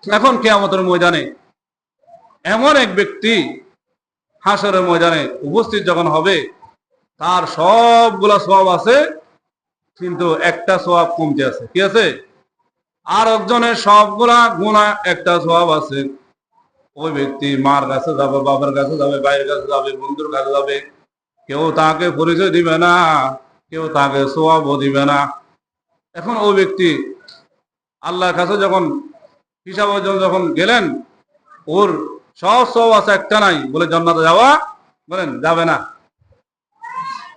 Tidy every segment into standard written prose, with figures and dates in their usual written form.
এখন কিয়ামতের ময়দানে এমন এক ব্যক্তি হাসরের ময়দানে উপস্থিত যখন হবে, তার সবগুলা সওয়াব আছে, কিন্তু একটা সওয়াব কমতে আছে। কি আছে? আর একজনের সবগুলা গুনাহ, একটা সওয়াব আছে। ওই ব্যক্তি মার কাছে যাবে, বাবার কাছে যাবে, ভাইয়ের কাছে যাবে, বন্ধুর কাছে যাবে, কেউ তাকে পরিচয় দিবে না, কেউ তাকে সওয়াবও দিবে না। এখন ওই ব্যক্তি আল্লাহর কাছে যখন হিসাবের জন্য যখন গেলেন, ওর সব সওয়াব আছে, একটা নাই। বলে জান্নাতে যাওয়া, বলেন যাবে না।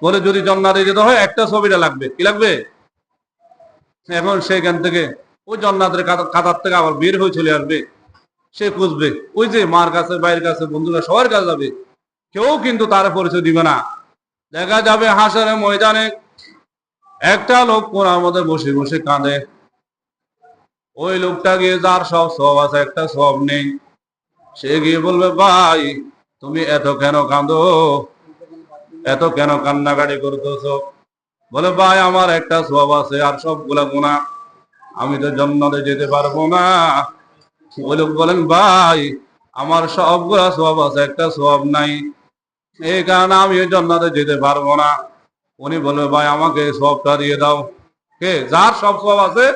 বলে যদি জান্নাতে যেতে হয় একটা ছবিটা লাগবে। কি লাগবে? এখন সেখান থেকে ওই জান্নাতের কাতার থেকে আবার বের হয়ে চলে আসবে। সে খুঁজবে, ওই যে মার কাছে, ভাইয়ের কাছে, বন্ধুরা সবার কাছে যাবে, কেউ কিন্তু তার পরিচয় দিবে না। দেখা যাবে হাসরের ময়দানে একটা লোক কোনার মধ্যে বসে বসে কাঁদে। ওই লোকটা গিয়ে, যার সব সব আছে একটা সব নেই, সে গিয়ে বলবে, ভাই তুমি এত কেন কাঁদো, এত কেন কান্নাকাটি করতেছ? বলে, ভাই আমার একটা সব আছে, আর সবগুলা গুনাহ, আমি তো জান্নাতে যেতে পারবো না। ওই লোক বলেন, ভাই আমার সবগুলা সওয়াব আছে, একটা সওয়াব নাই, এই কারণে আমি জান্নাতে যেতে পারবো না। উনি বলবে, ভাই আমাকে সবটা দিয়ে দাও। কে? যার সব সওয়াব আছে